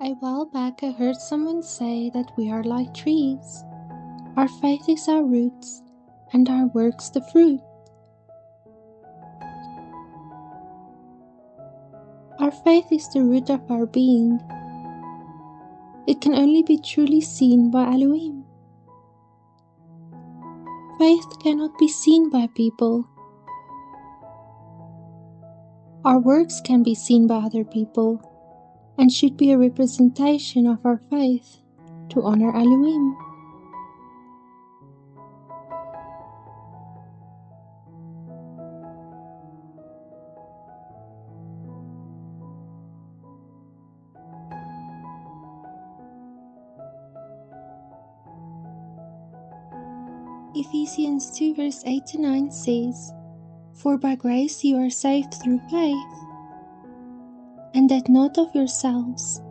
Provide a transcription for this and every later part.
A while back I heard someone say that we are like trees. Our faith is our roots, and our works the fruit. Our faith is the root of our being. It can only be truly seen by Elohim. Faith cannot be seen by people. Our works can be seen by other people, and should be a representation of our faith to honor Elohim. Ephesians 2 verse 8-9 says, "For by grace you are saved through faith, and that not of yourselves,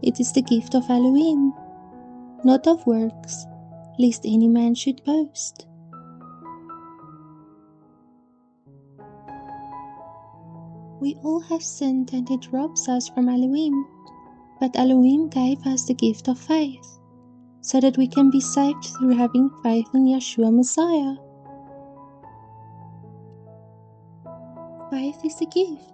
it is the gift of Elohim, not of works, lest any man should boast." We all have sinned and it robs us from Elohim, but Elohim gave us the gift of faith, so that we can be saved through having faith in Yeshua Messiah. Faith is a gift.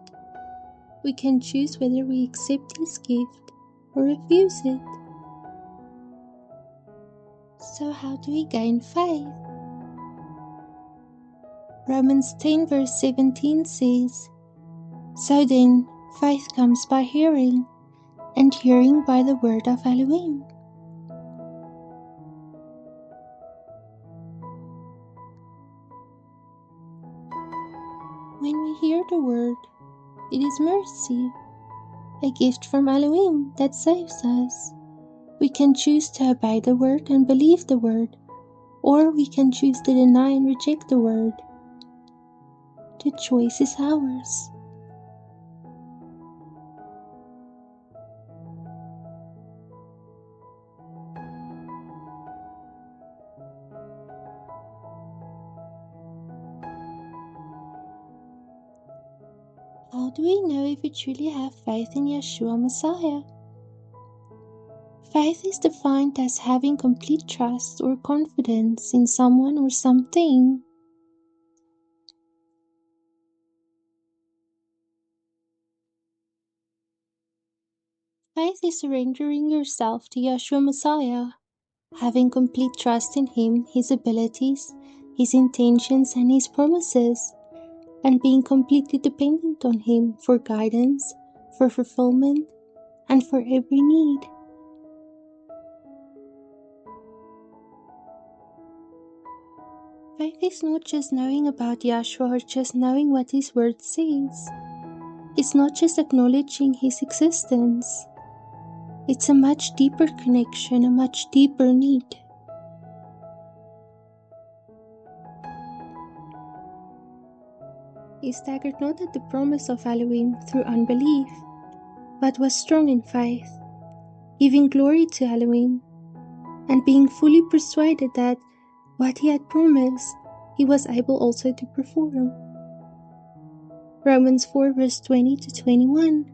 We can choose whether we accept His gift or refuse it. So how do we gain faith? Romans 10 verse 17 says, "So then, faith comes by hearing, and hearing by the word of Elohim." When we hear the word, it is mercy, a gift from Elohim that saves us. We can choose to obey the word and believe the word, or we can choose to deny and reject the word. The choice is ours. How do we know if we truly have faith in Yeshua Messiah? Faith is defined as having complete trust or confidence in someone or something. Faith is surrendering yourself to Yeshua Messiah, having complete trust in Him, His abilities, His intentions, and His promises, and being completely dependent on Him for guidance, for fulfillment, and for every need. Faith is not just knowing about Yeshua or just knowing what His word says. It's not just acknowledging His existence. It's a much deeper connection, a much deeper need. He staggered not at the promise of Elohim through unbelief, but was strong in faith, giving glory to Elohim, and being fully persuaded that what He had promised, He was able also to perform. Romans 4 verse 20-21.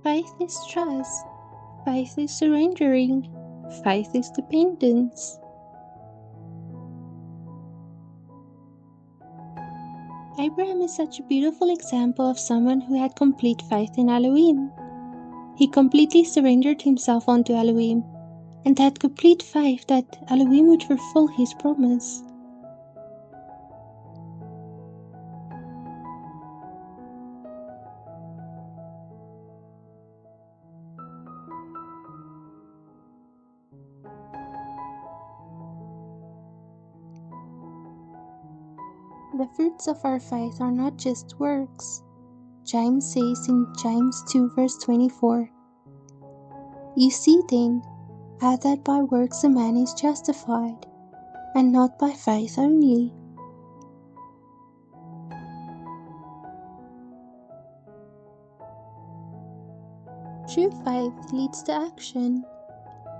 Faith is trust. Faith is surrendering. Faith is dependence. Abraham is such a beautiful example of someone who had complete faith in Elohim. He completely surrendered himself unto Elohim, and had complete faith that Elohim would fulfill His promise. The fruits of our faith are not just works. James says in James 2 verse 24, "You see then, how that by works a man is justified, and not by faith only." True faith leads to action.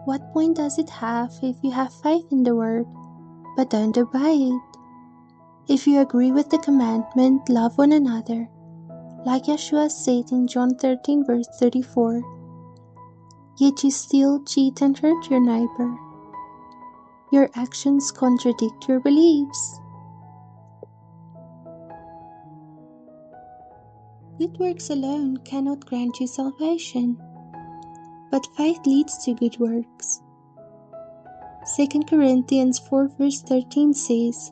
What point does it have if you have faith in the word, but don't obey it? If you agree with the commandment, love one another, Like Yeshua said in John 13 verse 34, "Yet you still cheat and hurt your neighbor. Your actions contradict your beliefs." Good works alone cannot grant you salvation, but faith leads to good works. 2 Corinthians 4 verse 13 says,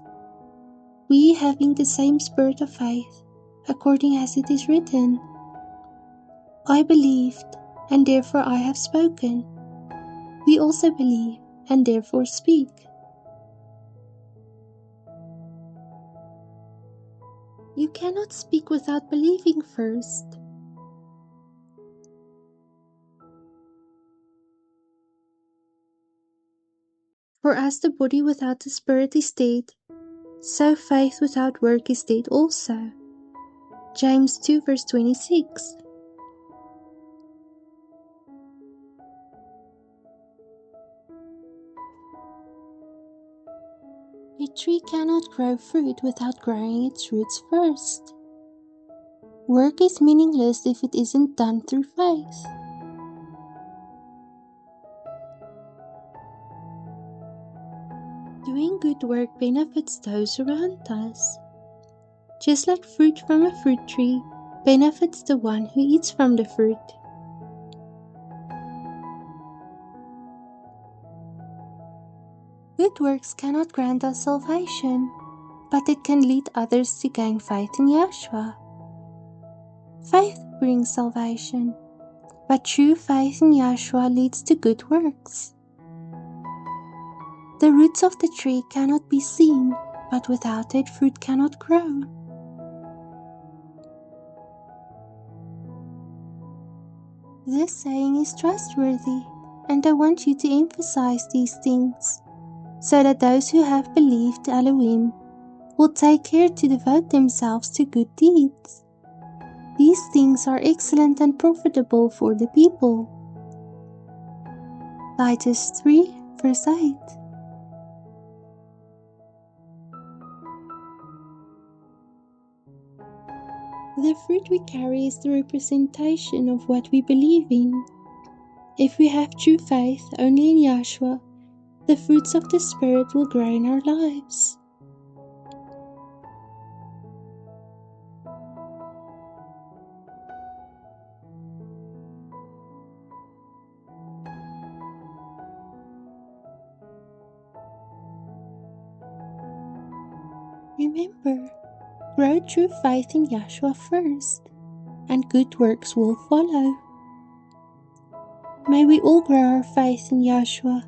"We having the same spirit of faith, according as it is written, I believed, and therefore I have spoken. We also believe, and therefore speak." You cannot speak without believing first. For as the body without the spirit is dead, so faith without work is dead also. James 2 verse 26. A tree cannot grow fruit without growing its roots first. Work is meaningless if it isn't done through faith. Doing good work benefits those around us. Just like fruit from a fruit tree benefits the one who eats from the fruit. Good works cannot grant us salvation, but it can lead others to gain faith in Yeshua. Faith brings salvation, but true faith in Yeshua leads to good works. The roots of the tree cannot be seen, but without it fruit cannot grow. This saying is trustworthy, and I want you to emphasize these things, so that those who have believed Elohim will take care to devote themselves to good deeds. These things are excellent and profitable for the people. Titus 3 verse 8. The fruit we carry is the representation of what we believe in. If we have true faith only in Yeshua, the fruits of the Spirit will grow in our lives. Remember, grow true faith in Yeshua first, and good works will follow. May we all grow our faith in Yeshua,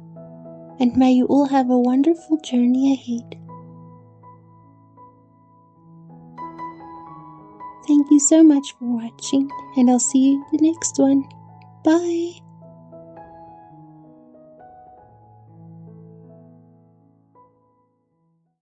and may you all have a wonderful journey ahead. Thank you so much for watching, and I'll see you in the next one. Bye!